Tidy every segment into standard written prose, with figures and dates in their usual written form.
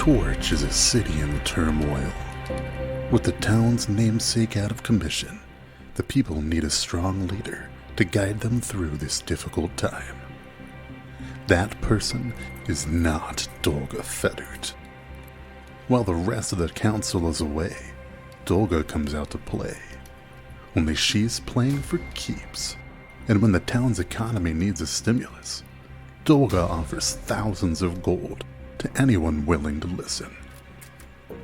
Porridge is a city in turmoil. With the town's namesake out of commission, the people need a strong leader to guide them through this difficult time. That person is not Dolga Federt. While the rest of the council is away, Dolga comes out to play. Only she's playing for keeps, and when the town's economy needs a stimulus, Dolga offers thousands of gold to anyone willing to listen.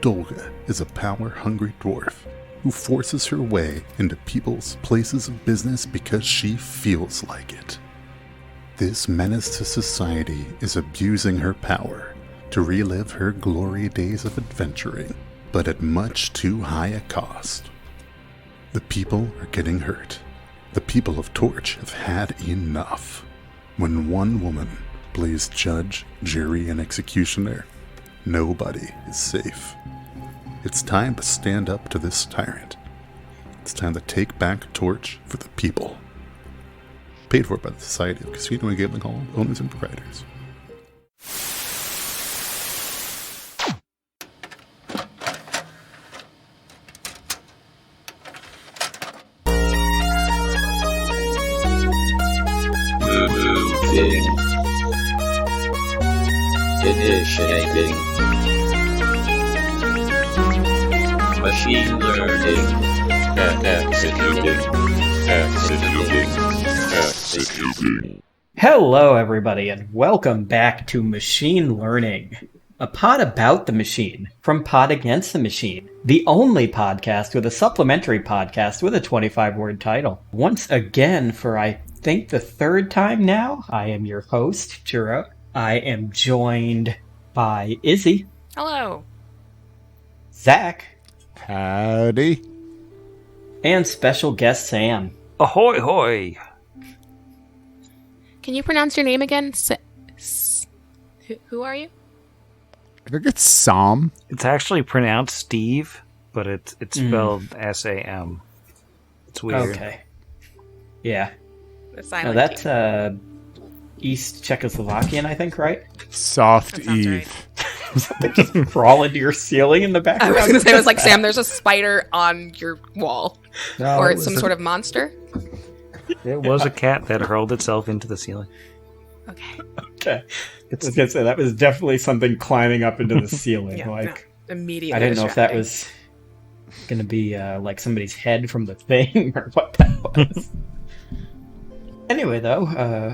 Dolga is a power-hungry dwarf who forces her way into people's places of business because she feels like it. This menace to society is abusing her power to relive her glory days of adventuring, but at much too high a cost. The people are getting hurt. The people of Torch have had enough. When one woman plays judge, jury, and executioner, nobody is safe. It's time to stand up to this tyrant. It's time to take back Torch for the people. Paid for by the Society of Casino and Gambling Hall owners and proprietors. Initiating machine learning. Executing. Hello, everybody, and welcome back to Machine Learning, a pod about the machine from Pod Against the Machine, the only podcast with a supplementary podcast with a 25-word title. Once again, for I think the third time now, I am your host, Juro. I am joined by Izzy. Hello. Zach. Howdy. And special guest Sam. Ahoy hoy! Can you pronounce your name again? Who are you? I think it's Sam. It's actually pronounced Steve, but it's spelled S-A-M. It's weird. Okay. Yeah. The No, silent that's Q. East Czechoslovakian, I think, right? Soft That sounds Eve. They just crawl into your ceiling in the I background. was going to say, I was like, Sam, there's a spider on your wall. No, or it it's some was sort of monster. It was a cat that hurled itself into the ceiling. Okay. Okay. I was gonna say that was definitely something climbing up into the ceiling. Yeah, like no, immediately I didn't know if that distracting. was gonna be like somebody's head from the thing or what that was. Anyway, though,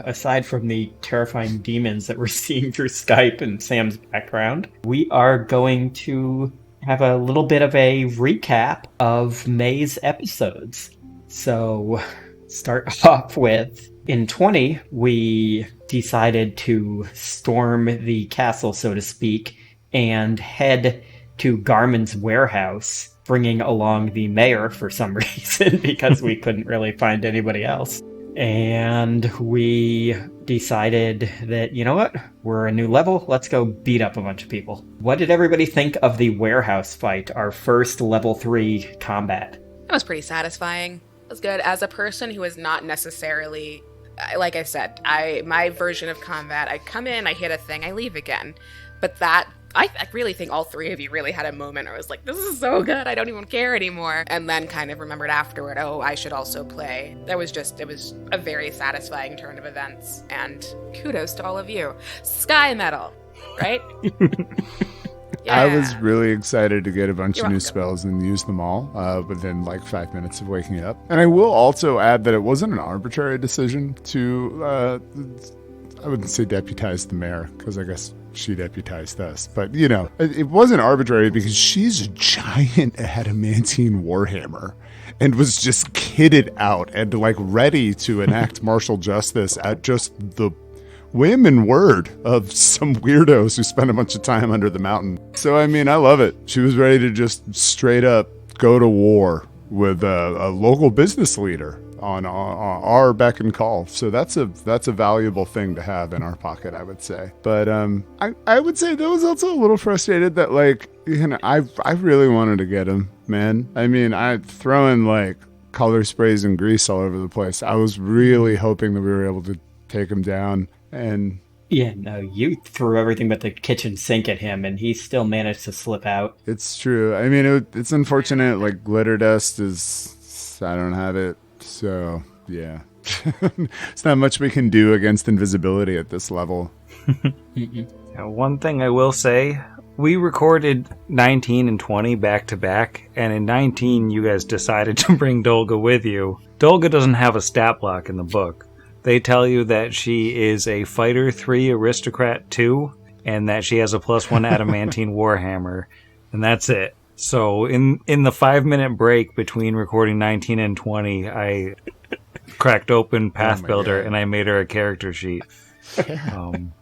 aside from the terrifying demons that we're seeing through Skype and Sam's background, we are going to have a little bit of a recap of May's episodes. So, start off with, in 20, we decided to storm the castle, so to speak, and head to Garmin's warehouse, bringing along the mayor for some reason, because we couldn't really find anybody else. And we decided that, you know what, we're a new level, let's go beat up a bunch of people. What did everybody think of the warehouse fight, our first level 3 combat? That was pretty satisfying. It was good. As a person who is not necessarily, like I said, my version of combat, I come in, I hit a thing, I leave again. But that, I really think all three of you really had a moment where I was like, this is so good, I don't even care anymore. And then kind of remembered afterward, oh, I should also play. It was a very satisfying turn of events. And kudos to all of you. Sky Medal, right? Yeah. I was really excited to get a bunch You're of new welcome. spells and use them all within like 5 minutes of waking up. And I will also add that it wasn't an arbitrary decision to, I wouldn't say deputize the mayor, because I guess she deputized us. But, you know, it wasn't arbitrary because she's a giant adamantine warhammer and was just kitted out and like ready to enact martial justice at just the whim and word of some weirdos who spent a bunch of time under the mountain. So, I mean, I love it. She was ready to just straight up go to war with a local business leader on our beck and call. So that's a valuable thing to have in our pocket, I would say. But I would say that I was also a little frustrated that, like, you know, I really wanted to get him, man. I mean, I throwing like color sprays and grease all over the place. I was really hoping that we were able to take him down. And Yeah, no, you threw everything but the kitchen sink at him, and he still managed to slip out. It's true. I mean, it's unfortunate. Like, glitter dust is, I don't have it. So, yeah. It's not much we can do against invisibility at this level. Now, one thing I will say, we recorded 19 and 20 back to back, and in 19 you guys decided to bring Dolga with you. Dolga doesn't have a stat block in the book. They tell you that she is a Fighter 3 Aristocrat 2, and that she has a +1 Adamantine Warhammer, and that's it. So in the 5-minute break between recording 19 and 20, I cracked open Path Builder and I made her a character sheet.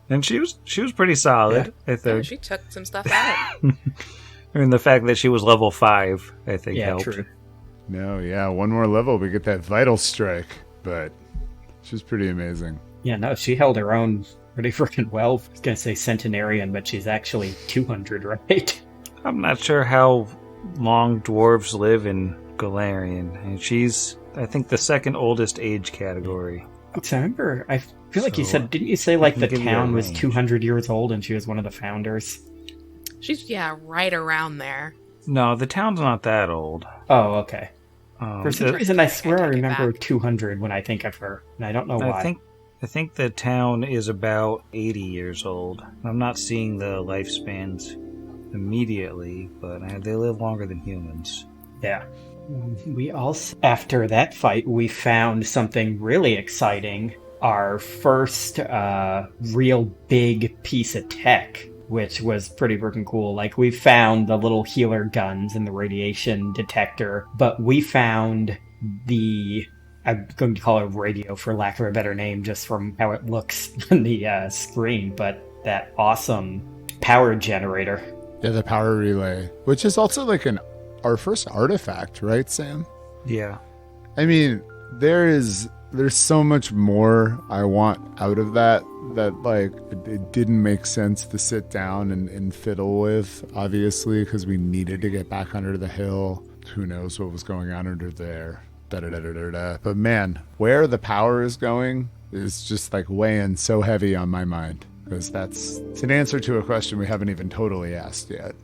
And she was pretty solid, I think. She took some stuff out. I mean, the fact that she was level 5, I think, helped. True. No, yeah, one more level, we get that Vital Strike, but she's pretty amazing. Yeah, no, she held her own pretty freaking well. I was going to say centenarian, but she's actually 200, right? I'm not sure how long dwarves live in Galarian, and she's, I think, the second oldest age category. So I remember, I feel like you said, didn't you say like the give you a town was range. 200 years old and she was one of the founders? She's, right around there. No, the town's not that old. Oh, okay. For some the- reason, I swear I take it remember back. 200 when I think of her, and I don't know why. I think the town is about 80 years old. I'm not seeing the lifespans immediately, but they live longer than humans. Yeah. We also, after that fight, we found something really exciting. Our first real big piece of tech, which was pretty freaking cool. Like, we found the little healer guns and the radiation detector, but we found I'm going to call it radio for lack of a better name, just from how it looks on the screen, but that awesome power generator. Yeah, the power relay, which is also like our first artifact, right, Sam? Yeah. I mean, there's so much more I want out of that like it didn't make sense to sit down and fiddle with, obviously, because we needed to get back under the hill. Who knows what was going on under there. But man, where the power is going is just like weighing so heavy on my mind, because it's an answer to a question we haven't even totally asked yet.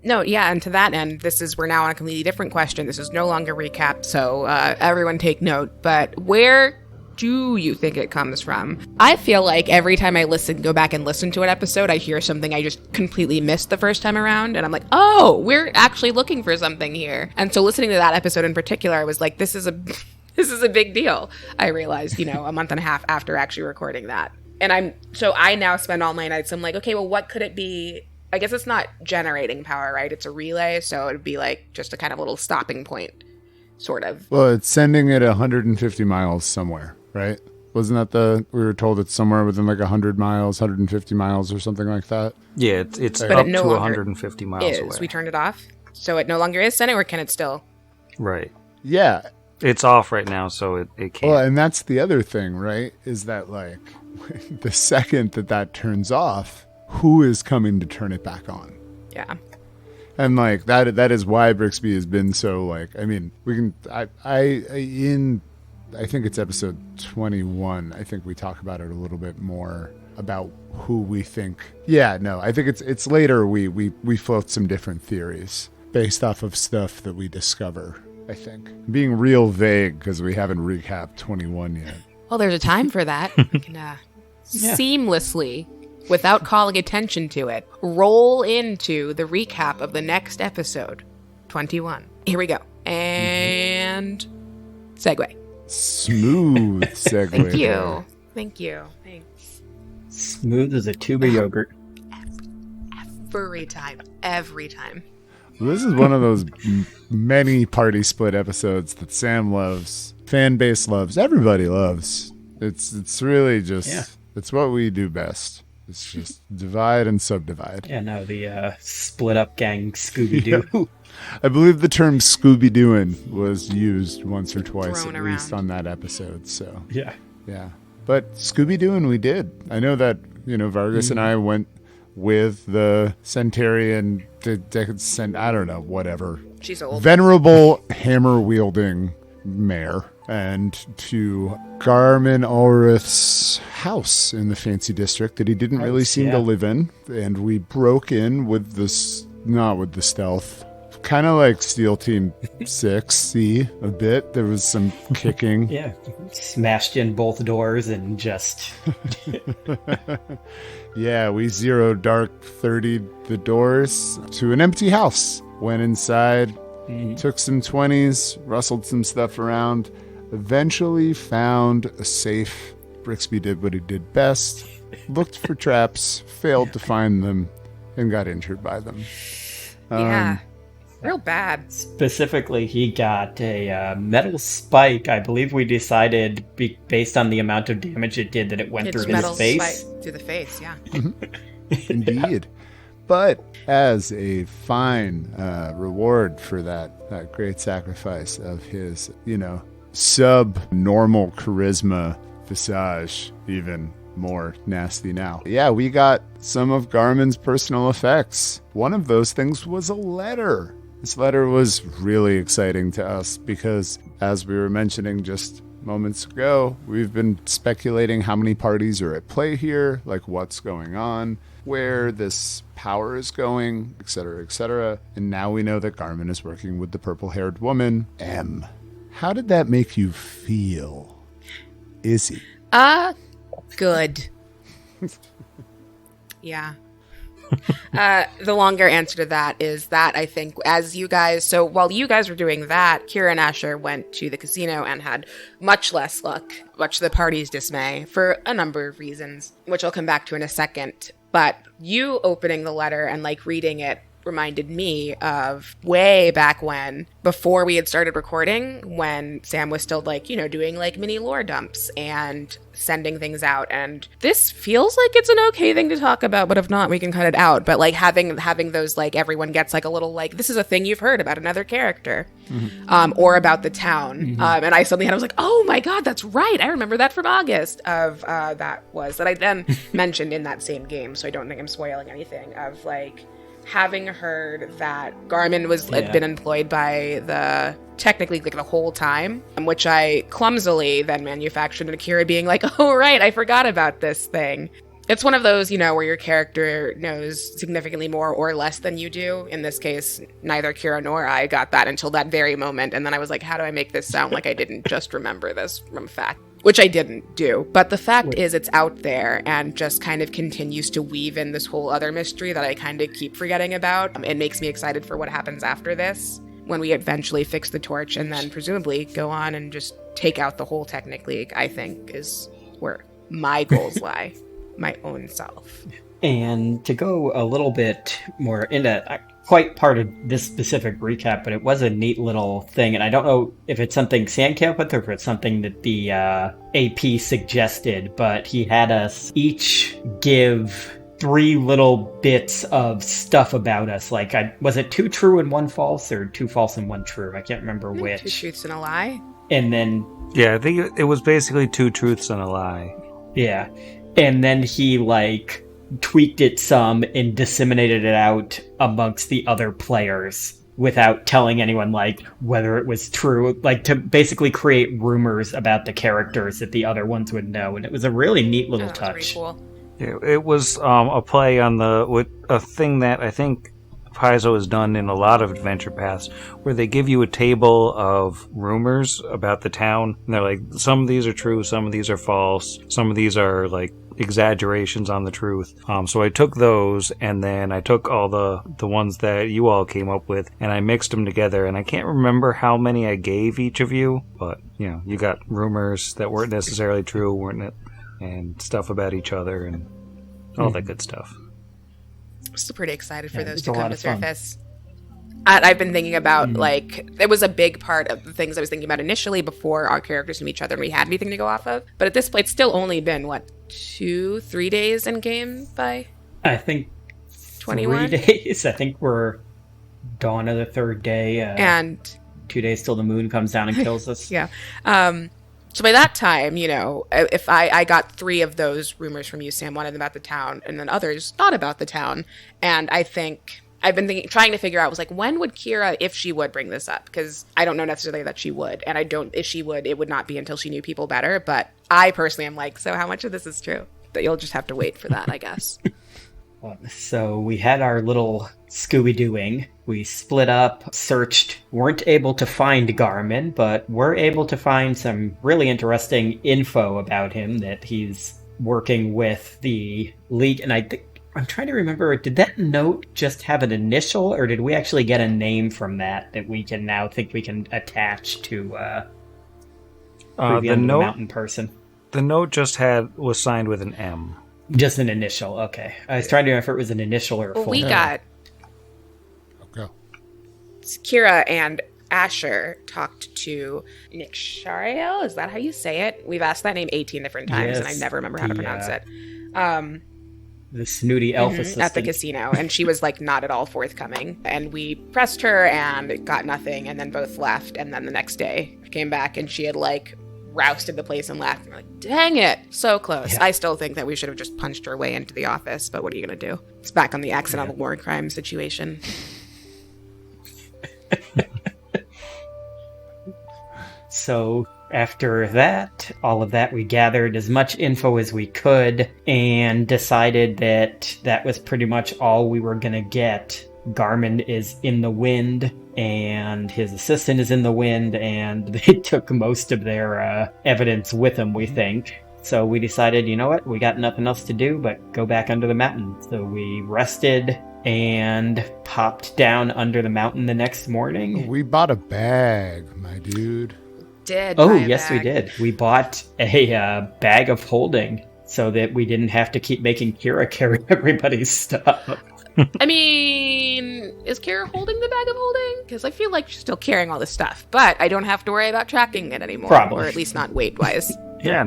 No, yeah, and to that end, we're now on a completely different question. This is no longer recap, so everyone take note. But where do you think it comes from? I feel like every time I go back and listen to an episode, I hear something I just completely missed the first time around, and I'm like, oh, we're actually looking for something here. And so listening to that episode in particular, I was like, this is a big deal. I realized, a month and a half after actually recording that. And I now spend all my nights, I'm like, okay, well, what could it be? I guess it's not generating power, right? It's a relay, so it'd be like just a kind of little stopping point, sort of. Well, it's sending it 150 miles somewhere, right? Wasn't that we were told it's somewhere within like 100 miles, 150 miles or something like that? Yeah, it's But up it no to longer 150 miles away. We turned it off? So it no longer is sending, or can it still? Right. Yeah. It's off right now, so it can't. Well, and that's the other thing, right? Is that like the second that turns off, who is coming to turn it back on? Yeah. And like that is why Brixby has been so like, I mean, we can I think it's episode 21. I think we talk about it a little bit more about who we think. Yeah, no, I think it's later we float some different theories based off of stuff that we discover, I think. Being real vague because we haven't recapped 21 yet. Well, there's a time for that. We can seamlessly, without calling attention to it, roll into the recap of the next episode, 21. Here we go. And segue. Smooth segue. Thank you. there. Thank you. Thanks. Smooth as a tube of yogurt. Every time. Every time. This is one of those many party split episodes that Sam loves, fan base loves, everybody loves. It's really just, it's what we do best. It's just divide and subdivide. Yeah, no, the split up gang Scooby-Doo. I believe the term Scooby-Dooing was used once or twice, Thrown at least around. on that episode. So Yeah. yeah, but Scooby-Dooing we did. I know that Vargas and I went with the Centurion to send, I don't know, whatever. She's old. Venerable hammer wielding mare. and to Garmin Ulrith's house in the fancy district that he didn't really seem to live in. And we broke in with this, not with the stealth, kind of like Steel Team 6-y a bit. There was some kicking. Yeah, smashed in both doors and just... Yeah, we zero dark 30'd the doors to an empty house. Went inside, took some 20s, rustled some stuff around, eventually found a safe. Brixby did what he did best, looked for traps, failed to find them, and got injured by them. Yeah. Real bad. Specifically, he got a metal spike. I believe we decided, based on the amount of damage it did, that it went through his face. Spike through the face, yeah. Indeed. But as a fine reward for that great sacrifice of his, sub-normal charisma visage, even more nasty now. Yeah, we got some of Garmin's personal effects. One of those things was a letter. This letter was really exciting to us because, as we were mentioning just moments ago, we've been speculating how many parties are at play here, like what's going on, where this power is going, etc., etc. And now we know that Garmin is working with the purple-haired woman, M. How did that make you feel, Izzy? Good. Yeah. The longer answer to that is that I think while you guys were doing that, Kira and Asher went to the casino and had much less luck, much to the party's dismay, for a number of reasons, which I'll come back to in a second. But you opening the letter and reading it reminded me of way back when, before we had started recording, when Sam was still doing mini lore dumps and sending things out. And this feels like it's an okay thing to talk about, but if not, we can cut it out. But having those, everyone gets a little this is a thing you've heard about another character, or about the town. And I suddenly I was like, oh my God, that's right. I remember that from August of, that I then mentioned in that same game. So I don't think I'm spoiling anything of having heard that Garmin had been employed by technically the whole time, which I clumsily then manufactured, and Akira being like, oh right, I forgot about this thing. It's one of those, where your character knows significantly more or less than you do. In this case, neither Kira nor I got that until that very moment, and then I was like, how do I make this sound like I didn't just remember this from fact? Which I didn't do. But the fact is it's out there and just kind of continues to weave in this whole other mystery that I kind of keep forgetting about. It makes me excited for what happens after this, when we eventually fix the torch and then presumably go on and just take out the whole Technic League, I think is where my goals lie. My own self. And to go a little bit more into quite part of this specific recap, but it was a neat little thing, and I don't know if it's something Sam came up with or if it's something that the AP suggested, but he had us each give 3 little bits of stuff about us. Was it 2 true and 1 false, or 2 false and 1 true? I can't remember which. 2 truths and a lie. And then... Yeah, I think it was basically 2 truths and a lie. Yeah. And then he, tweaked it some and disseminated it out amongst the other players without telling anyone, whether it was true, to basically create rumors about the characters that the other ones would know. And it was a really neat little touch. Pretty cool. Yeah, it was a play on a thing that I think Paizo has done in a lot of adventure paths, where they give you a table of rumors about the town, and they're like, some of these are true, some of these are false, some of these are exaggerations on the truth. So I took those, and then I took all the ones that you all came up with, and I mixed them together, and I can't remember how many I gave each of you, but you got rumors that weren't necessarily true, weren't it, and stuff about each other and all that good stuff. I'm still pretty excited for those to come to surface. I've been thinking about, it was a big part of the things I was thinking about initially before our characters knew each other and we had anything to go off of. But at this point, it's still only been, 2-3 days in game by? I think 21 3 days. I think we're dawn of the 3rd day. And 2 days till the moon comes down and kills us. Yeah. So by that time, if I got 3 of those rumors from you, Sam, one of them about the town, and then others not about the town. And I think I've been trying to figure out, was like, when would Kira, if she would bring this up? Because I don't know necessarily that she would. And if she would, it would not be until she knew people better. But I personally am like, so how much of this is true? But you'll just have to wait for that, I guess. So we had our little Scooby-Dooing. We split up, searched, weren't able to find Garmin, but were able to find some really interesting info about him, that he's working with the League. And I'm trying to remember, did that note just have an initial, or did we actually get a name from that we can now think we can attach to the mountain person? The note just was signed with an M. Just an initial, okay. I was trying to remember if it was an initial or a full We name. got Go. Kira and Asher talked to Nick Shariel. Is that how you say it? We've asked that name 18 different times, and I never remember how to pronounce it. The snooty elf assistant. At the casino, and she was like not at all forthcoming. And we pressed her and got nothing, and then both left. And then the next day came back, and she had like rousted the place and left. And we're like, dang it, so close. Yeah. I still think that we should have just punched her way into the office, but what are you gonna do? It's back on the accidental war crime situation. So after that, all of that, we gathered as much info as we could and decided that was pretty much all we were going to get. Garmin is in the wind, and his assistant is in the wind, and they took most of their evidence with them, we think. So we decided, you know what, we got nothing else to do but go back under the mountain. So we rested and popped down under the mountain the next morning. We bought a bag, my dude. Yes, we did. We bought a bag of holding so that we didn't have to keep making Kira carry everybody's stuff. I mean, is Kira holding the bag of holding? Because I feel like she's still carrying all this stuff, but I don't have to worry about tracking it anymore. Probably. Or at least not weight-wise. Yeah,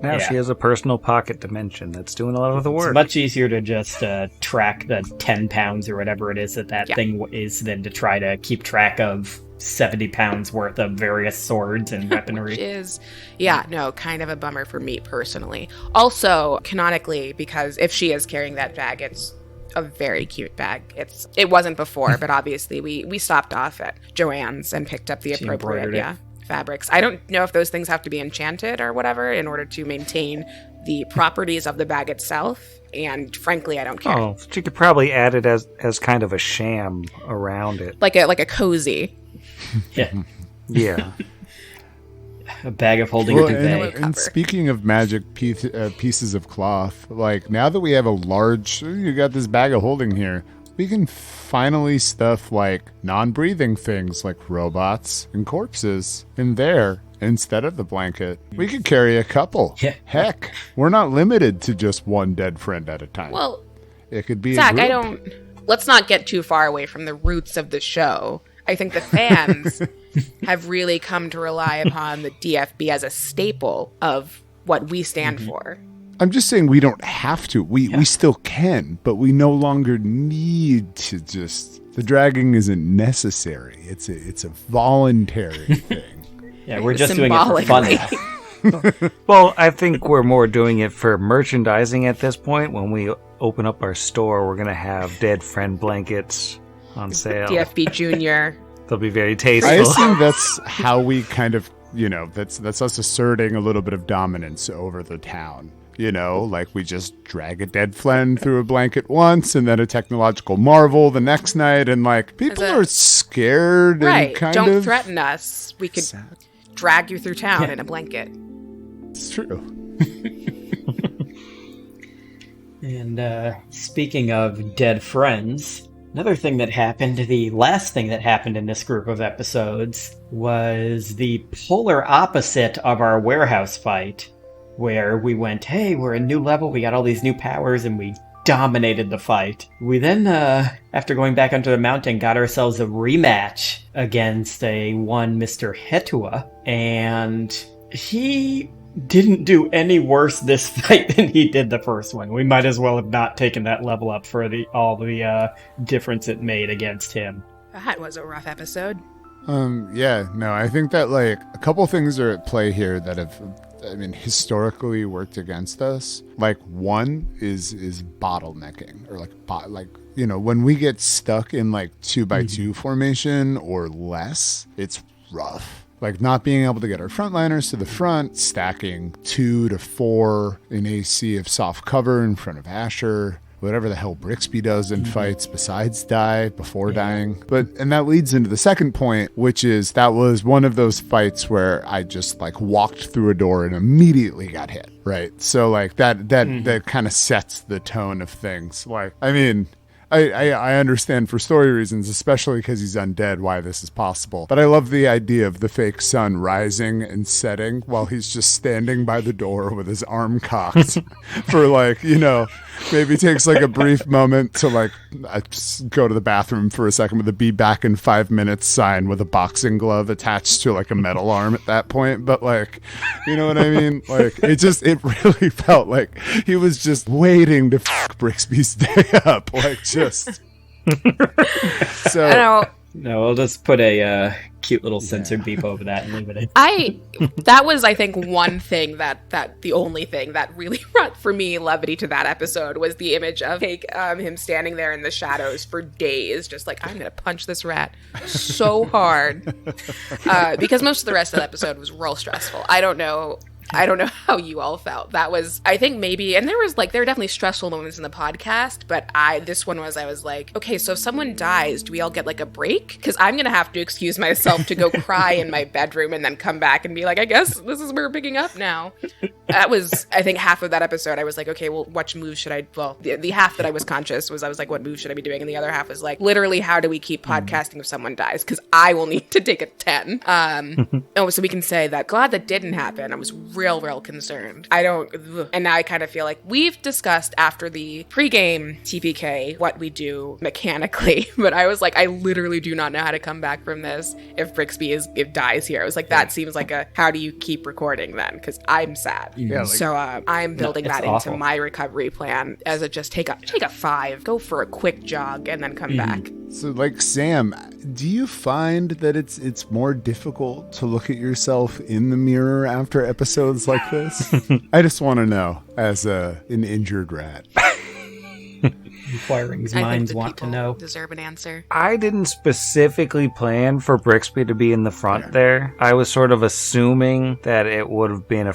now she has a personal pocket dimension that's doing a lot of the work. It's much easier to just track the 10 pounds or whatever it is that thing is than to try to keep track of 70 pounds worth of various swords and weaponry. Which is, kind of a bummer for me personally. Also, canonically, because if she is carrying that bag, it's a very cute bag. It wasn't before, but obviously we stopped off at Joanne's and picked up the appropriate fabrics. I don't know if those things have to be enchanted or whatever in order to maintain the properties of the bag itself. And frankly, I don't care. Oh, she could probably add it as kind of a sham around it, like a cozy. Yeah. A bag of holding duvet. And speaking of magic pieces of cloth, like now that we have you got this bag of holding here, we can finally stuff like non-breathing things like robots and corpses in there instead of the blanket. We could carry a couple. Yeah. Heck, we're not limited to just one dead friend at a time. Well, it could be Zach, a group. Let's not get too far away from the roots of the show. I think the fans have really come to rely upon the DFB as a staple of what we stand for. I'm just saying we don't have to. We still can, but we no longer need to the dragging isn't necessary. It's a voluntary thing. Yeah, we're just doing it for fun now. Well, I think we're more doing it for merchandising at this point. When we open up our store, we're going to have dead friend blankets on sale. DFB Junior. They'll be very tasteful. I assume that's how we kind of, that's us asserting a little bit of dominance over the town. Like we just drag a dead friend through a blanket once and then a technological marvel the next night. And like people are scared and kind of... Don't threaten us. We could drag you through town in a blanket. It's true. And speaking of dead friends, another thing that happened, the last thing that happened in this group of episodes was the polar opposite of our warehouse fight, where we went, hey, we're a new level, we got all these new powers, and we dominated the fight. We then, after going back onto the mountain, got ourselves a rematch against one Mr. Hetuath, and he didn't do any worse this fight than he did the first one. We might as well have not taken that level up for all the difference it made against him. That was a rough episode. Yeah, no, I think that like a couple things are at play here that have, I mean, historically worked against us. Like one is bottlenecking, or like when we get stuck in like 2x2 formation or less, it's rough. Like not being able to get our frontliners to the front, stacking 2 to 4 in a sea of soft cover in front of Asher. Whatever the hell Brixby does in fights besides die before dying. And that leads into the second point, which is that was one of those fights where I just like walked through a door and immediately got hit. Right. So like that kind of sets the tone of things. Like, I mean, I understand for story reasons, especially because he's undead, why this is possible. But I love the idea of the fake sun rising and setting while he's just standing by the door with his arm cocked for like, maybe takes like a brief moment to like go to the bathroom for a second with a "be back in 5 minutes" sign with a boxing glove attached to like a metal arm at that point. But like, you know what I mean? Like it really felt like he was just waiting to fuck Brixby's day up. Like just so. I know. No, we'll just put a cute little censored beep over that and leave it in. That was, I think, one thing that the only thing that really brought for me levity to that episode was the image of him standing there in the shadows for days, just like, I'm gonna punch this rat so hard, because most of the rest of the episode was real stressful. I don't know how you all felt. That was, I think maybe, and there were definitely stressful moments in the podcast, but I was like, okay, so if someone dies, do we all get like a break? Because I'm going to have to excuse myself to go cry in my bedroom and then come back and be like, I guess this is where we're picking up now. That was, I think, half of that episode. I was like, okay, well, what moves should I, the half that I was conscious was, I was like, what moves should I be doing? And the other half was like, literally, how do we keep podcasting if someone dies? Because I will need to take a 10. So we can say that, glad that didn't happen. I was real concerned. And now I kind of feel like we've discussed after the pregame TPK what we do mechanically, but I was like, I literally do not know how to come back from this if Brixby dies here. I was like, that seems like how do you keep recording then? Because I'm sad. Yeah, so I'm building that awful. into my recovery plan as a just take a 5, go for a quick jog, and then come back. So like Sam, do you find that it's more difficult to look at yourself in the mirror after episodes like this? I just want to know, as an injured rat. Inquiring's I think minds the want to people know. deserve an answer. I didn't specifically plan for Brixby to be in the front there. I was sort of assuming that it would have been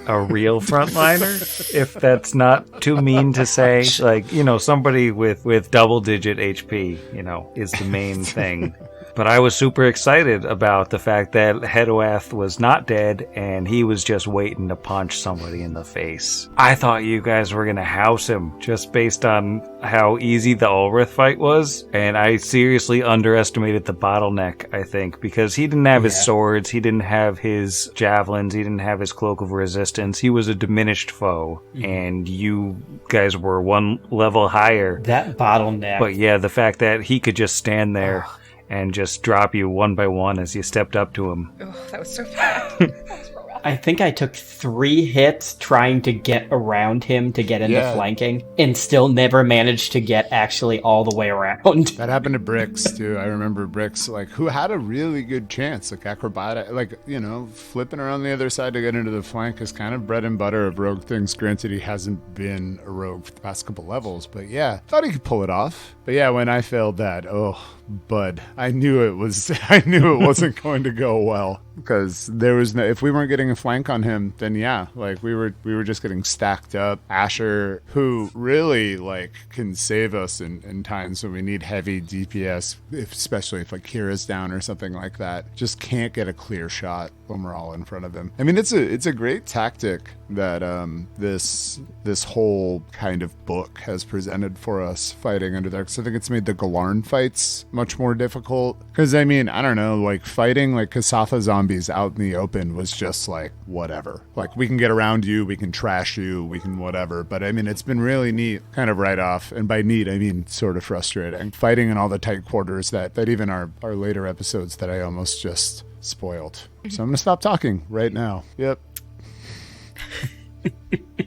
a real frontliner, if that's not too mean to say. Like, somebody with double-digit HP, is the main thing. But I was super excited about the fact that Hetuath was not dead and he was just waiting to punch somebody in the face. I thought you guys were going to house him just based on how easy the Ulrith fight was. And I seriously underestimated the bottleneck, I think, because he didn't have his swords, he didn't have his javelins, he didn't have his cloak of resistance. He was a diminished foe, and you guys were one level higher. That bottleneck. But yeah, the fact that he could just stand there and just drop you one by one as you stepped up to him. Oh, that was so bad. That was real rough. I think I took 3 hits trying to get around him to get into flanking, and still never managed to get actually all the way around. That happened to Brix too. I remember Brix, like, who had a really good chance, like acrobatic, like, flipping around the other side to get into the flank is kind of bread and butter of rogue things. Granted, he hasn't been a rogue for the past couple levels, but yeah, thought he could pull it off. But yeah, when I failed that, bud, I knew it wasn't going to go well, because there was no, if we weren't getting a flank on him, then yeah, like we were just getting stacked up. Asher, who really like can save us in times when we need heavy DPS, especially if like Kira's down or something like that, just can't get a clear shot when we're all in front of him. I mean, it's a great tactic that this whole kind of book has presented for us fighting under there. So I think it's made the Galarn fights much more difficult. Because, I mean, I don't know, like fighting like Kasatha zombies out in the open was just like, whatever. Like, we can get around you, we can trash you, we can whatever. But I mean, it's been really neat, kind of right off. And by neat, I mean sort of frustrating. Fighting in all the tight quarters that even our later episodes that I almost just spoiled. So I'm going to stop talking right now. Yep.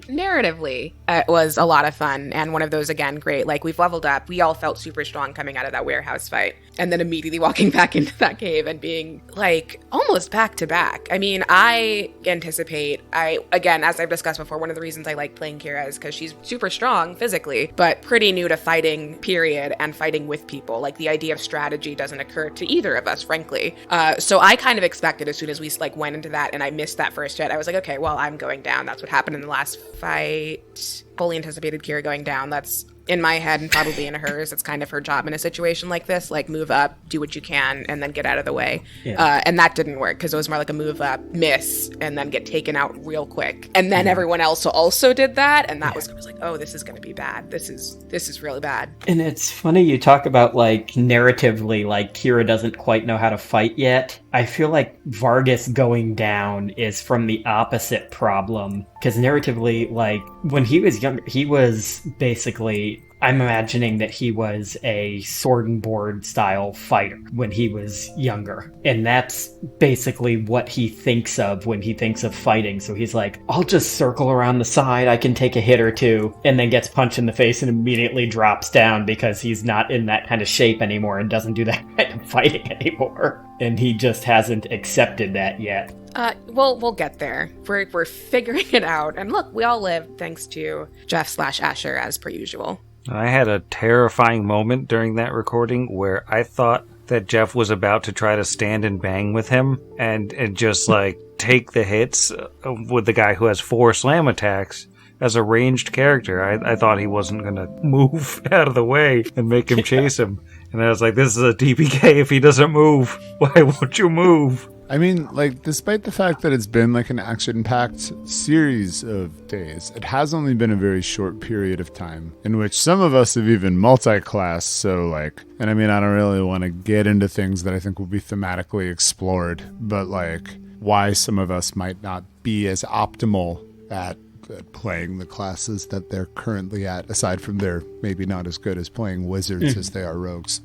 narratively, it was a lot of fun, and one of those, again, great. Like, we've leveled up. We all felt super strong coming out of that warehouse fight, and then immediately walking back into that cave and being, like, almost back to back. I mean, I anticipate, again, as I've discussed before, one of the reasons I like playing Kira is because she's super strong physically, but pretty new to fighting, period, and fighting with people. Like, the idea of strategy doesn't occur to either of us, frankly. So I kind of expected, as soon as we, like, went into that and I missed that first hit, I was like, okay, well, I'm going down. That's what happened in the last fight. Fully anticipated Kira going down. That's in my head and probably in hers. It's kind of her job in a situation like this, like, move up, do what you can, and then get out of the way. Yeah. And that didn't work because it was more like a move up, miss, and then get taken out real quick. And then everyone else also did that, and that was like, oh, this is going to be bad. This is really bad. And it's funny you talk about, like, narratively, like, Kira doesn't quite know how to fight yet. I feel like Vargas going down is from the opposite problem, because narratively, like, when he was younger, he was basically, I'm imagining that he was a sword and board style fighter when he was younger. And that's basically what he thinks of when he thinks of fighting. So he's like, I'll just circle around the side, I can take a hit or two, and then gets punched in the face and immediately drops down because he's not in that kind of shape anymore and doesn't do that kind of fighting anymore. And he just hasn't accepted that yet. We'll get there. We're figuring it out. And look, we all live thanks to Jeff/Asher as per usual. I had a terrifying moment during that recording where I thought that Jeff was about to try to stand and bang with him and just, like, take the hits with the guy who has 4 slam attacks as a ranged character. I thought he wasn't going to move out of the way and make him chase him. And I was like, this is a DPK if he doesn't move. Why won't you move? I mean, like, despite the fact that it's been, like, an action-packed series of days, it has only been a very short period of time in which some of us have even multi-classed, so, like, and I mean, I don't really want to get into things that I think will be thematically explored, but, like, why some of us might not be as optimal at playing the classes that they're currently at, aside from they're maybe not as good as playing wizards as they are rogues.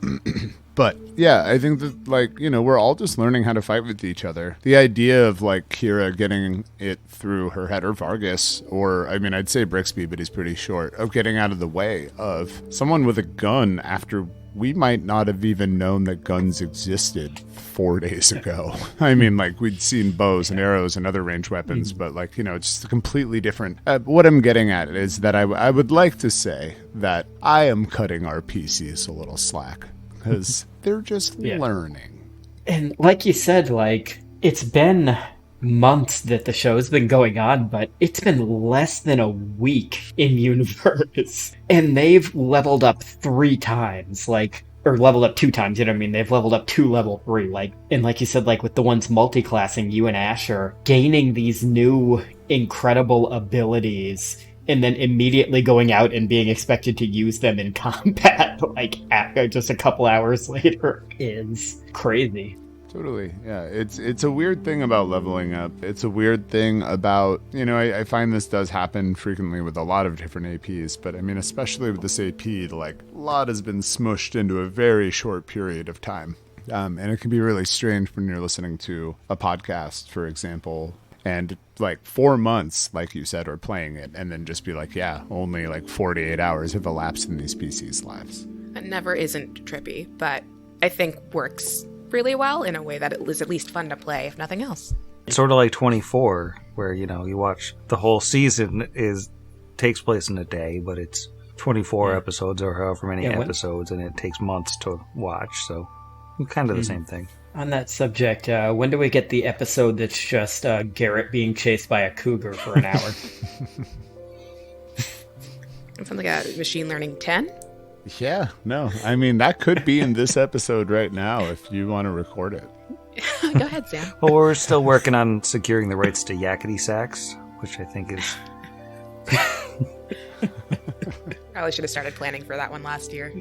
But yeah, I think that, like, you know, we're all just learning how to fight with each other. The idea of, like, Kira getting it through her head, or Vargas, or, I mean, I'd say Brixby, but he's pretty short, of getting out of the way of someone with a gun after we might not have even known that guns existed 4 days ago. I mean, like, we'd seen bows and arrows and other ranged weapons, but, like, you know, it's just completely different. What I'm getting at is that I would like to say that I am cutting our PCs a little slack, because they're just learning. And like you said, like, it's been months that the show's been going on, but it's been less than a week in universe. And they've leveled up 3 times, like, or leveled up 2 times, you know what I mean? They've leveled up to level 3, like, and like you said, like, with the ones multi-classing, you and Asher, gaining these new incredible abilities and then immediately going out and being expected to use them in combat, like, just a couple hours later is crazy. Totally, yeah. It's a weird thing about leveling up. It's a weird thing about, you know, I find this does happen frequently with a lot of different APs, but I mean, especially with this AP, like, a lot has been smushed into a very short period of time. And it can be really strange when you're listening to a podcast, for example, and like 4 months, like you said, or playing it, and then just be like, yeah, only like 48 hours have elapsed in these PCs' lives. It never isn't trippy, but I think works really well in a way that it was at least fun to play, if nothing else. It's sort of like 24, where, you know, you watch the whole season takes place in a day, but it's 24 episodes or however many episodes, and it takes months to watch, so kind of the same thing. On that subject, when do we get the episode that's just Garrett being chased by a cougar for an hour? Something like a machine learning 10? Yeah, no. I mean, that could be in this episode right now if you want to record it. Go ahead, Sam. Well, we're still working on securing the rights to Yakety Sax, which I think is... Probably should have started planning for that one last year.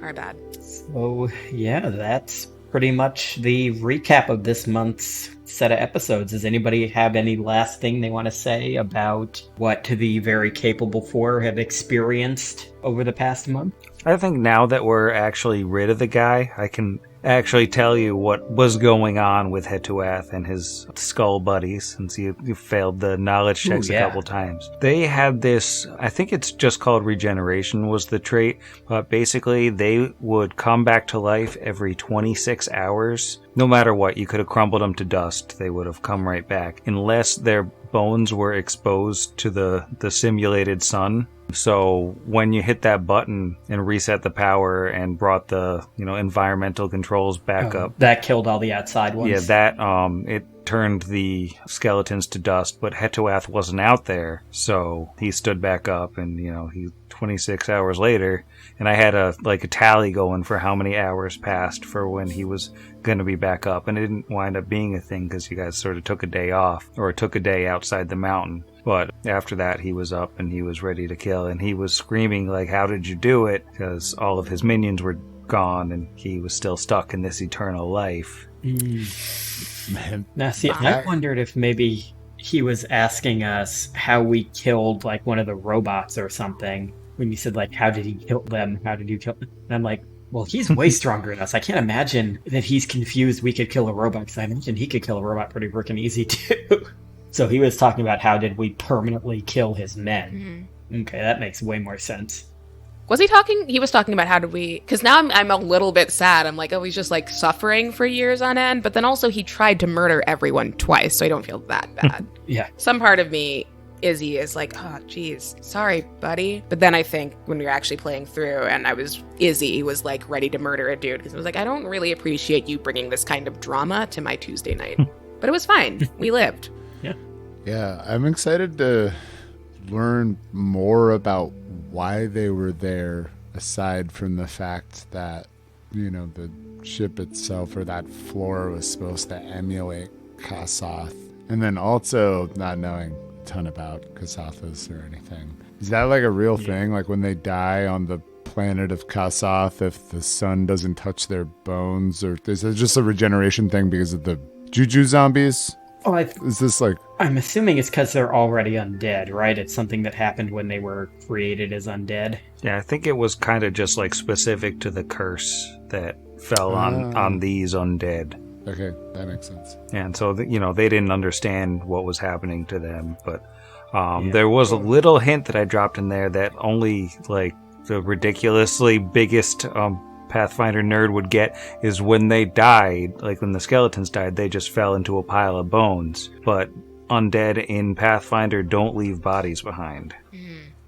Our bad. So, yeah, that's pretty much the recap of this month's set of episodes. Does anybody have any last thing they want to say about what the very capable 4 have experienced over the past month? I think now that we're actually rid of the guy, I can actually tell you what was going on with Hetuath and his skull buddies, since you failed the knowledge checks a couple times. They had this, I think it's just called regeneration was the trait, but basically they would come back to life every 26 hours. No matter what, you could have crumbled them to dust, they would have come right back, unless their bones were exposed to the simulated sun. So when you hit that button and reset the power and brought the, environmental controls back up. That killed all the outside ones. Yeah, that, it turned the skeletons to dust, but Hetuath wasn't out there. So he stood back up and, he 26 hours later, and I had a tally going for how many hours passed for when he was going to be back up. And it didn't wind up being a thing because you guys sort of took a day off, or took a day outside the mountain. But after that, he was up and he was ready to kill. And he was screaming, how did you do it? Because all of his minions were gone and he was still stuck in this eternal life. Man. Now, see, I wondered if maybe he was asking us how we killed, one of the robots or something. When you said, how did he kill them? How did you kill them? And I'm like, well, he's way stronger than us. I can't imagine that he's confused we could kill a robot, because I imagine he could kill a robot pretty freaking easy, too. So he was talking about how did we permanently kill his men. Mm-hmm. Okay, that makes way more sense. Was he talking? He was talking about how did we... Because now I'm a little bit sad. I'm like, oh, he's just suffering for years on end. But then also he tried to murder everyone twice, so I don't feel that bad. Yeah. Some part of me, Izzy, is like, oh, geez, sorry, buddy. But then I think when we were actually playing through and Izzy was ready to murder a dude, because I was like, I don't really appreciate you bringing this kind of drama to my Tuesday night. But it was fine. We lived. Yeah, I'm excited to learn more about why they were there, aside from the fact that, the ship itself or that floor was supposed to emulate Kassath. And then also not knowing a ton about Kassathas or anything. Is that a real thing? When they die on the planet of Kassath, if the sun doesn't touch their bones? Or is it just a regeneration thing because of the Juju zombies? Oh, is this I'm assuming it's because they're already undead, right? It's something that happened when they were created as undead. Yeah, I think it was kind of just specific to the curse that fell on these undead. Okay, that makes sense. And so, they didn't understand what was happening to them. But there was a little hint that I dropped in there that only, the ridiculously biggest Pathfinder nerd would get is when they died, when the skeletons died, they just fell into a pile of bones. But undead in Pathfinder don't leave bodies behind.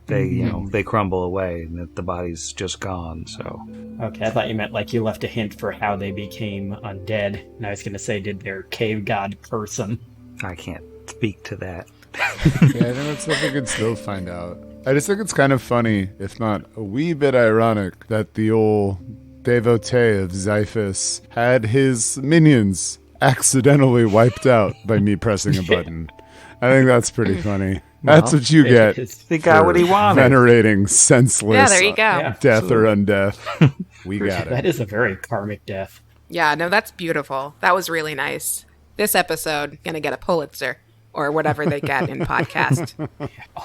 They, they crumble away and the body's just gone, so. Okay, I thought you meant you left a hint for how they became undead. And I was going to say, did their cave god curse them? I can't speak to that. Yeah, I think that's stuff we could still find out. I just think it's kind of funny, if not a wee bit ironic, that the old devotee of Xiphus had his minions accidentally wiped out by me pressing a button. I think that's pretty funny. That's what you get. He got what he wanted. Venerating senseless there you go. Death or undeath. We got it. That is a very karmic death. Yeah, no, that's beautiful. That was really nice. This episode, gonna get a Pulitzer. Or whatever they get in podcast.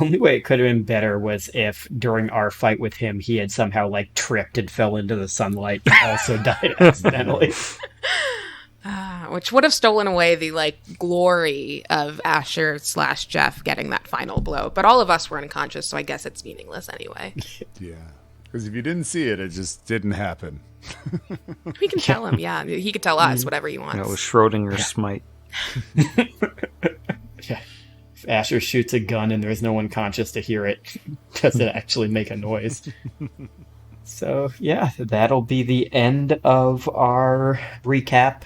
Only way it could have been better was if during our fight with him, he had somehow tripped and fell into the sunlight and also died accidentally. Which would have stolen away the glory of Asher/Jeff getting that final blow. But all of us were unconscious, so I guess it's meaningless anyway. Yeah. Because if you didn't see it, it just didn't happen. We can tell him, yeah. He could tell us whatever he wants. That was Schrodinger's smite. Yeah. If Asher shoots a gun and there's no one conscious to hear it, does it actually make a noise? So, yeah, that'll be the end of our recap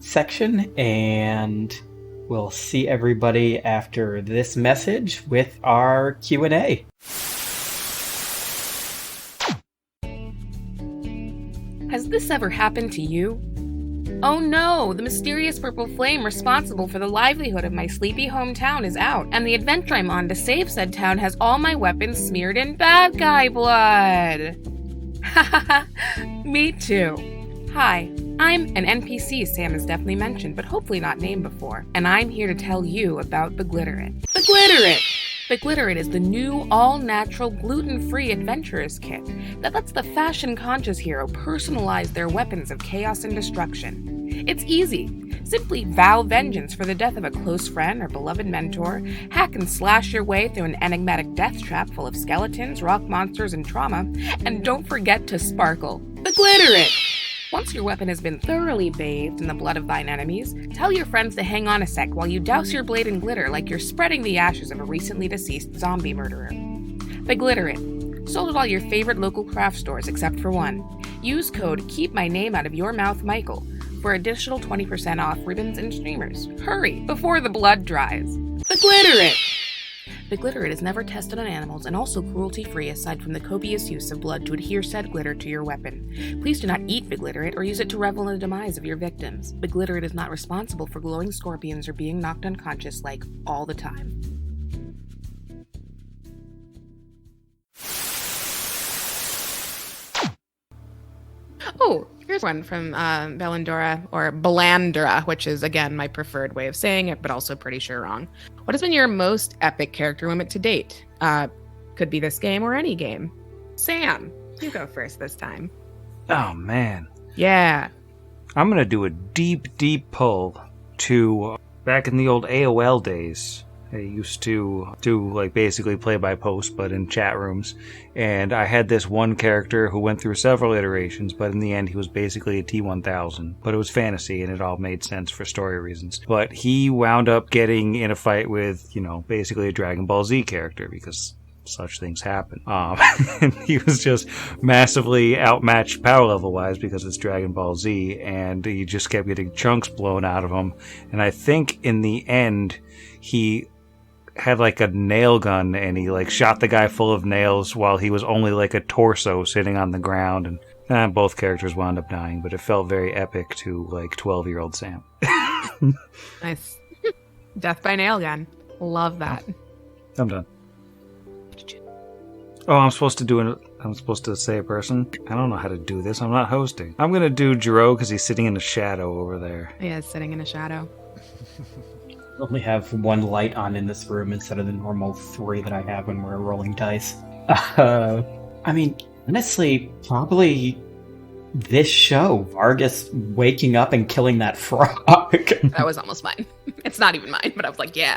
section, and we'll see everybody after this message with our Q&A. Has this ever happened to you? Oh no, the mysterious purple flame responsible for the livelihood of my sleepy hometown is out, and the adventure I'm on to save said town has all my weapons smeared in bad guy blood. Hahaha, me too. Hi, I'm an NPC Sam has definitely mentioned, but hopefully not named before, and I'm here to tell you about Beglitterate. Beglitterate! Beglitterit is the new, all-natural, gluten-free adventurers kit that lets the fashion-conscious hero personalize their weapons of chaos and destruction. It's easy. Simply vow vengeance for the death of a close friend or beloved mentor, hack and slash your way through an enigmatic death trap full of skeletons, rock monsters, and trauma, and don't forget to sparkle. Beglitterit! Once your weapon has been thoroughly bathed in the blood of thine enemies, tell your friends to hang on a sec while you douse your blade in glitter like you're spreading the ashes of a recently deceased zombie murderer. Beglitterit. Sold at all your favorite local craft stores except for one. Use code KEEPMyNameOutOfYourMouth for additional 20% off ribbons and streamers. Hurry, before the blood dries. Beglitterit! Beglitterit is never tested on animals and also cruelty-free aside from the copious use of blood to adhere said glitter to your weapon. Please do not eat Beglitterit or use it to revel in the demise of your victims. Beglitterit is not responsible for glowing scorpions or being knocked unconscious like all the time. Oh, here's one from Bellandora, or Bellandra, which is, again, my preferred way of saying it, but also pretty sure wrong. What has been your most epic character moment to date? Could be this game or any game. Sam, you go first this time. Oh, man. Yeah. I'm going to do a deep, deep pull to back in the old AOL days. I used to do, like, basically play-by-post, but in chat rooms. And I had this one character who went through several iterations, but in the end he was basically a T-1000. But it was fantasy, and it all made sense for story reasons. But he wound up getting in a fight with, basically a Dragon Ball Z character, because such things happen. And he was just massively outmatched power level-wise because it's Dragon Ball Z, and he just kept getting chunks blown out of him. And I think in the end, he had like a nail gun and he like shot the guy full of nails while he was only like a torso sitting on the ground, and both characters wound up dying, but it felt very epic to like 12-year-old Sam. Nice. Death by nail gun. Love that. I'm done. Oh, I'm supposed to say a person? I don't know how to do this. I'm not hosting. I'm gonna do Jiro because he's sitting in the shadow over there. Yeah, sitting in a shadow. Only have one light on in this room instead of the normal 3 that I have when we're rolling dice. Honestly, probably this show, Vargas waking up and killing that frog. That was almost mine. It's not even mine, but I was like, yeah.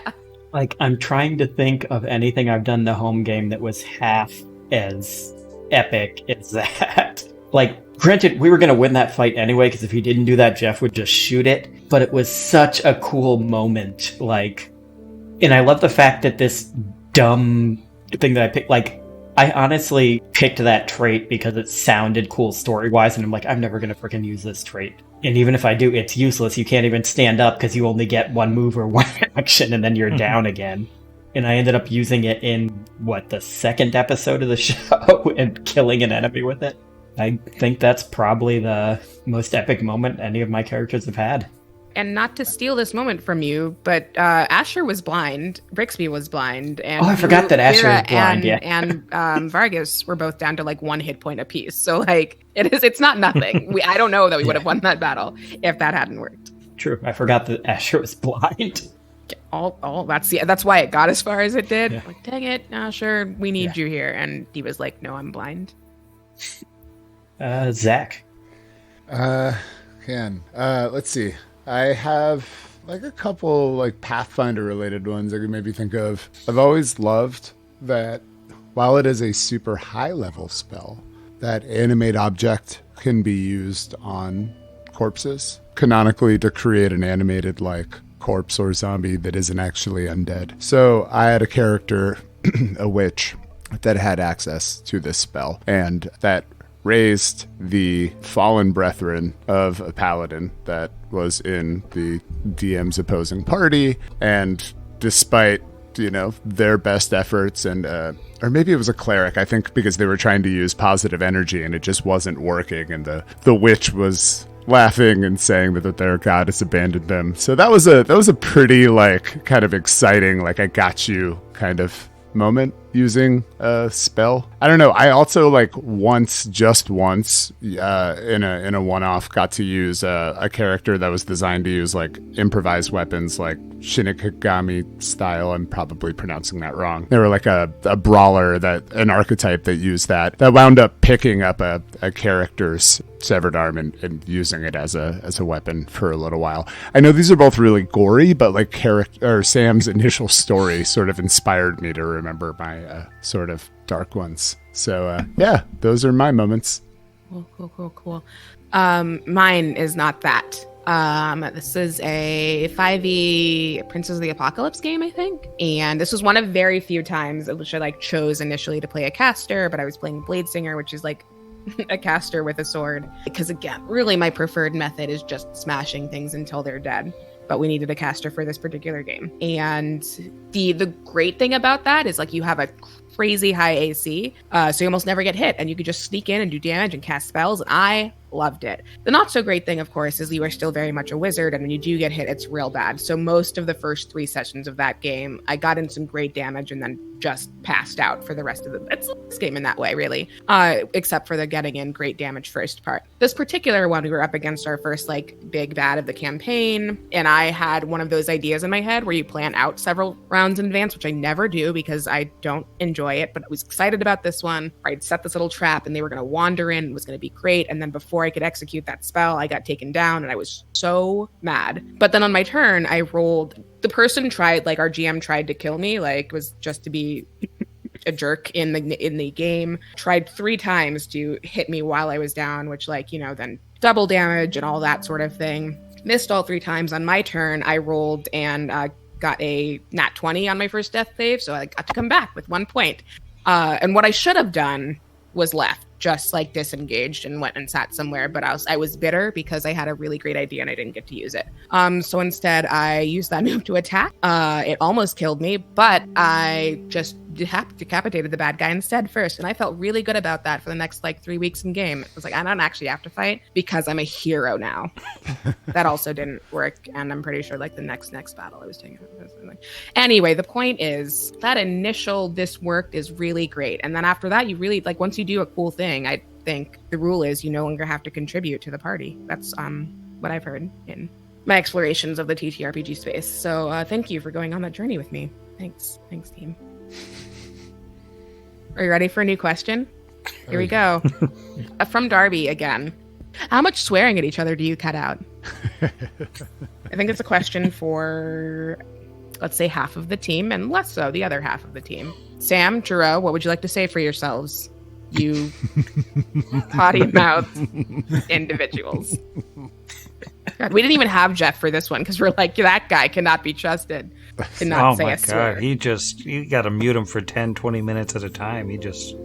Like, I'm trying to think of anything I've done in the home game that was half as epic as that. Like, granted, we were going to win that fight anyway, because if he didn't do that, Jeff would just shoot it. But it was such a cool moment. Like, and I love the fact that this dumb thing that I picked, like, I honestly picked that trait because it sounded cool story-wise, and I'm like, I'm never going to freaking use this trait. And even if I do, it's useless. You can't even stand up because you only get one move or one action, and then you're down again. And I ended up using it in, the second episode of the show and killing an enemy with it. I think that's probably the most epic moment any of my characters have had. And not to steal this moment from you, but Asher was blind, Brixby was blind, and I forgot that Asher was blind. and Vargas were both down to like 1 hit point apiece. So like it's not nothing. I don't know that we would have won that battle if that hadn't worked. True, I forgot that Asher was blind. That's why it got as far as it did. Yeah. Like, dang it, Asher, we need you here, and he was like, no, I'm blind. Zach. Let's see. I have like a couple like Pathfinder related ones I could maybe think of. I've always loved that while it is a super high level spell, that animate object can be used on corpses, canonically to create an animated like corpse or zombie that isn't actually undead. So I had a character, a witch, that had access to this spell, and that raised the fallen brethren of a paladin that was in the DM's opposing party, and despite, their best efforts and, or maybe it was a cleric, I think, because they were trying to use positive energy and it just wasn't working, and the witch was laughing and saying that their god has abandoned them. So that was a pretty, like, kind of exciting, like, I got you kind of moment, using a spell. I don't know. I also just once in a one-off got to use a character that was designed to use like improvised weapons like Shinigami style. I'm probably pronouncing that wrong. They were like a brawler, an archetype that used that wound up picking up a character's severed arm and using it as a weapon for a little while. I know these are both really gory, but like Sam's initial story sort of inspired me to remember my sort of dark ones. So yeah, those are my moments. Cool. Mine is not that. This is a 5e Princess of the Apocalypse game, I think. And this was one of very few times in which I chose initially to play a caster, but I was playing Blade Singer, which is like a caster with a sword. Because again, really my preferred method is just smashing things until they're dead. But we needed a caster for this particular game. And the great thing about that is you have a crazy high AC, so you almost never get hit, and you could just sneak in and do damage and cast spells, and I loved it. The not so great thing, of course, is you are still very much a wizard, and when you do get hit, it's real bad. So most of the first 3 sessions of that game, I got in some great damage and then just passed out for the rest of it's this game in that way, really, except for the getting in great damage first part. This particular one, we were up against our first big bad of the campaign, and I had one of those ideas in my head where you plan out several rounds in advance, which I never do because I don't enjoy it, but I was excited about this one. I'd set this little trap and they were going to wander in. It was going to be great. And then before I could execute that spell, I got taken down and I was so mad. But then on my turn, I rolled. The person tried, our GM tried to kill me, was just to be a jerk in the game. Tried 3 times to hit me while I was down, which then double damage and all that sort of thing. Missed all 3 times. On my turn, I rolled and got a nat 20 on my first death save, so I got to come back with 1 point. And what I should have done was left, just disengaged and went and sat somewhere, but I was bitter because I had a really great idea and I didn't get to use it. So instead I used that move to attack. It almost killed me, but I just decapitated the bad guy instead first, and I felt really good about that for the next 3 weeks in game. It was I don't actually have to fight because I'm a hero now. That also didn't work, and I'm pretty sure the next battle I was taking. Anyway, the point is that initial this worked is really great, and then after that you really once you do a cool thing, I think the rule is you no longer have to contribute to the party. That's what I've heard in my explorations of the TTRPG space. So thank you for going on that journey with me. Thanks team. Are you ready for a new question? Here we go. From Darby again. How much swearing at each other do you cut out? I think it's a question for, let's say, half of the team, and less so the other half of the team. Sam, Jero, what would you like to say for yourselves? You potty mouth individuals. God, we didn't even have Jeff for this one because we're that guy cannot be trusted to not say a swear. You got to mute him for 10, 20 minutes at a time. He just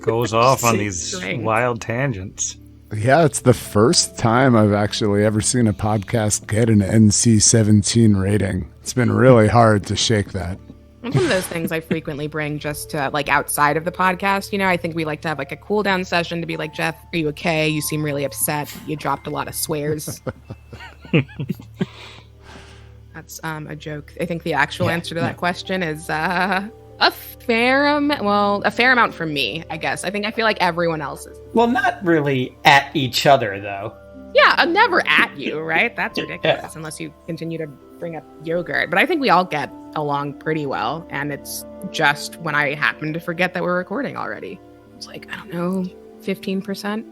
goes off on these wild tangents. Yeah, it's the first time I've actually ever seen a podcast get an NC-17 rating. It's been really hard to shake that. It's one of those things I frequently bring just to outside of the podcast. I think we like to have a cool down session to be Jeff, are you okay? You seem really upset. You dropped a lot of swears. That's a joke. I think the actual answer to that question is a fair amount from me, I guess. I feel like everyone else is. Well, not really at each other, though. Yeah, I'm never at you, right? That's ridiculous, unless you continue to bring up yogurt. But I think we all get along pretty well, and it's just when I happen to forget that we're recording already. It's I don't know, 15%?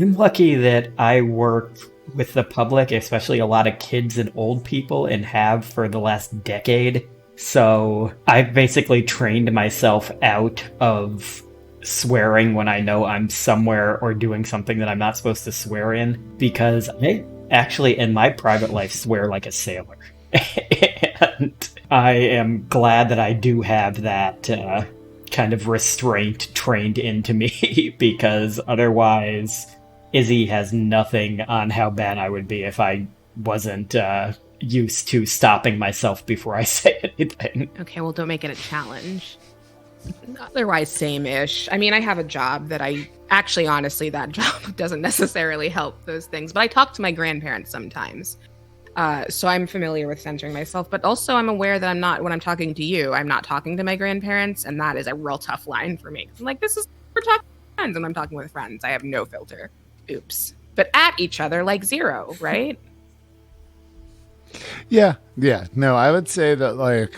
I'm lucky that I work with the public, especially a lot of kids and old people, and have for the last decade. So I've basically trained myself out of swearing when I know I'm somewhere or doing something that I'm not supposed to swear in, because I actually in my private life swear like a sailor. And I am glad that I do have that kind of restraint trained into me, because otherwise Izzy has nothing on how bad I would be if I wasn't used to stopping myself before I say anything. Okay, well, don't make it a challenge. Otherwise, same-ish. I mean, I have a job that honestly, that job doesn't necessarily help those things. But I talk to my grandparents sometimes. So I'm familiar with centering myself, but also I'm aware that I'm not, when I'm talking to you, I'm not talking to my grandparents, and that is a real tough line for me. I'm like, we're talking to friends, and I'm talking with friends. I have no filter. Oops. But at each other like zero, right? Yeah. No, I would say that, like,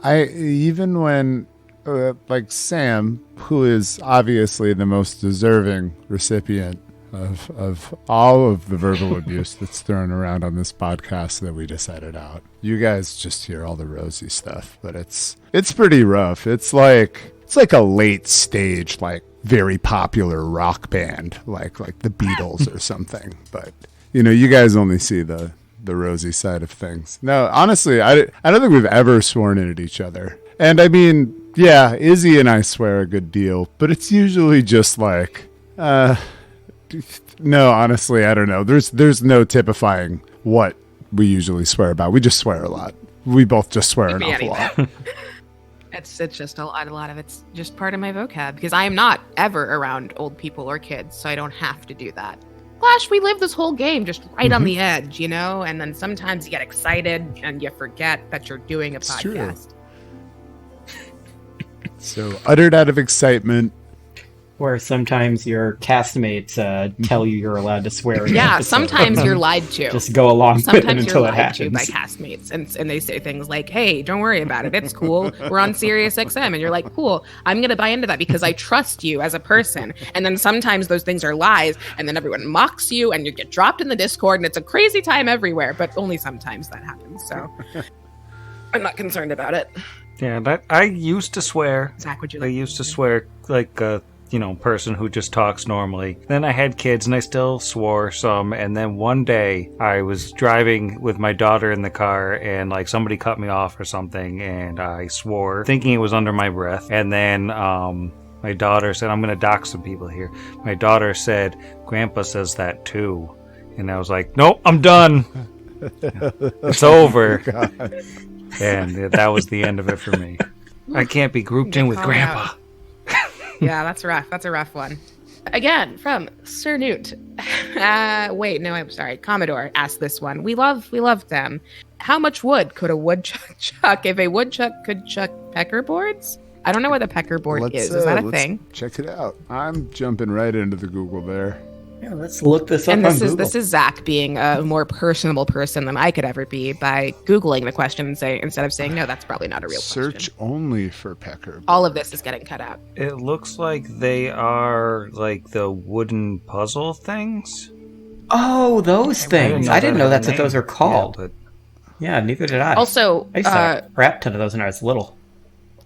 even when, like, Sam, who is obviously the most deserving recipient of all of the verbal abuse that's thrown around on this podcast that we decided out. You guys just hear all the rosy stuff, but it's pretty rough. It's like a late stage, like, very popular rock band, like the Beatles or something. But, you know, you guys only see the rosy side of things. No, honestly, I don't think we've ever sworn at each other. And I mean, yeah, Izzy and I swear a good deal, but it's usually just like, no, honestly, I don't know. There's no typifying what we usually swear about. We just swear a lot. We both just swear an awful lot. It's just a lot of it's just part of my vocab, because I am not ever around old people or kids, so I don't have to do that. Gosh, we live this whole game just right on the edge, you know? And then sometimes you get excited and you forget that you're doing a podcast. So, uttered out of excitement. Or sometimes your castmates tell you you're allowed to swear. Yeah, sometimes you're lied to. Just go along with it until it happens. Sometimes you're lied to by castmates, and they say things like, hey, don't worry about it. It's cool. We're on Sirius XM. And you're like, cool, I'm going to buy into that because I trust you as a person. And then sometimes those things are lies, and then everyone mocks you, and you get dropped in the Discord, and it's a crazy time everywhere. But only sometimes that happens, so I'm not concerned about it. Yeah, I used to swear. Zach, would you I like used to swear like person who just talks normally. Then I had kids and I still swore some, and then one day I was driving with my daughter in the car and like somebody cut me off or something, and I swore thinking it was under my breath, and then my daughter said, I'm gonna dox some people here. My daughter said, Grandpa says that too, and I was like, nope, I'm done. It's over. And that was the end of it for me. I can't be grouped in with Grandpa. Yeah, that's rough. That's a rough one. Again, from Sir Newt. Wait, no, I'm sorry. Commodore asked this one. We love them. How much wood could a woodchuck chuck if a woodchuck could chuck peckerboards? I don't know what a peckerboard is. Is that a thing? Check it out. I'm jumping right into the Google there. Yeah, let's look this up and on Google. This is Zach being a more personable person than I could ever be by Googling the question and instead of saying, no, that's probably not a real question. Search only for peckerboard. All of this is getting cut out. It looks like they are like the wooden puzzle things. Oh, those things. I didn't know that's what those are called. Yeah, neither did I. Also, I used to have a crap ton of those when I was little.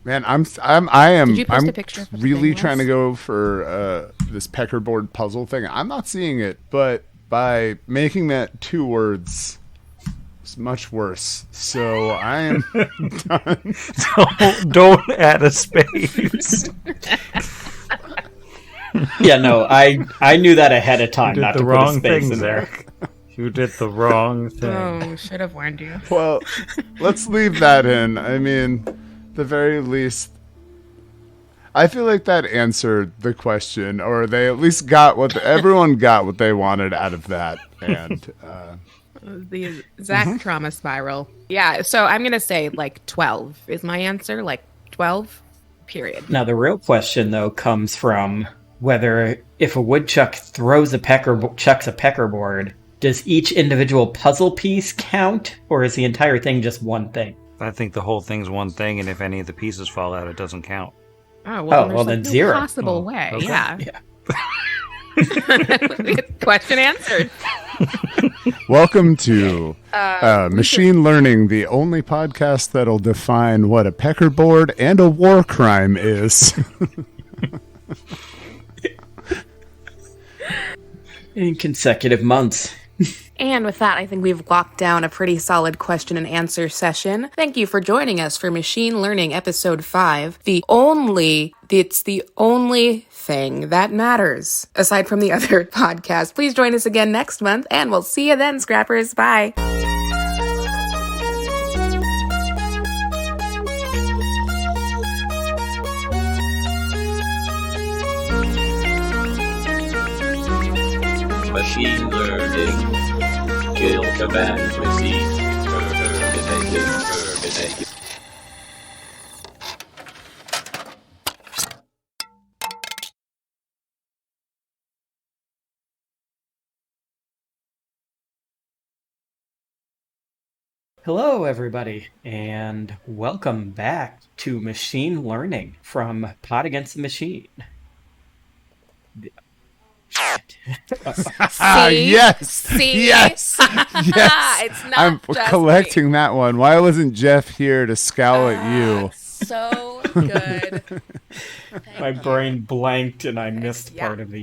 Man, I'm Did you post a picture of really trying to go for this peckerboard puzzle thing. I'm not seeing it, but by making that 2 words, it's much worse. So I am done. Don't add a space. Yeah, no, I knew that ahead of time not to put a space in there. You did the wrong thing. Oh, should have warned you. Well, let's leave that in. I mean, the very least, I feel like that answered the question, or they at least got everyone got what they wanted out of that. And the Zach trauma spiral. Yeah, so I'm gonna say like 12 is my answer. Like 12, period. Now the real question though comes from whether if a woodchuck chucks a peckerboard, does each individual puzzle piece count, or is the entire thing just one thing? I think the whole thing's one thing, and if any of the pieces fall out, it doesn't count. Oh, well, then no zero. Possible way, okay. yeah. Question answered. Welcome to Machine Learning, the only podcast that'll define what a peckerboard and a war crime is. In consecutive months. And with that, I think we've locked down a pretty solid question and answer session. Thank you for joining us for Machine Learning Episode 5. It's the only thing that matters, aside from the other podcast. Please join us again next month, and we'll see you then, Scrappers. Bye. Machine learning. Kill command received. Terminated. Hello, everybody, and welcome back to Machine Learning from Pod Against the Machine. Shit. Yes. See? Yes. Yes. It's not I'm just collecting that one. Why wasn't Jeff here to scowl at you? So good. Thank My you. brain blanked and I missed Yeah. part of the...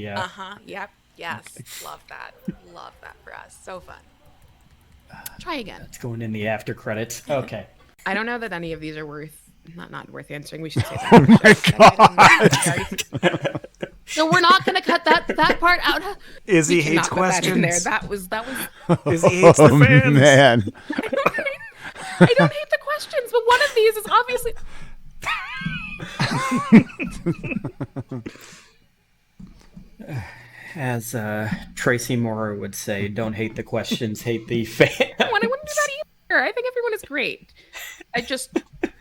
Yep. Yes. Love that. Love that for us. So fun. Try again. It's going in the after credits. Okay. I don't know that any of these are not worth answering. We should say that. Oh my God. So we're not going to cut that part out. Izzy We cannot hates put that in there. questions. That was. Izzy hates the Oh fans. man. I don't hate the questions, but one of these is obviously. As Tracy Moore would say, don't hate the questions, hate the fan. I wouldn't do that either. I think everyone is great. I just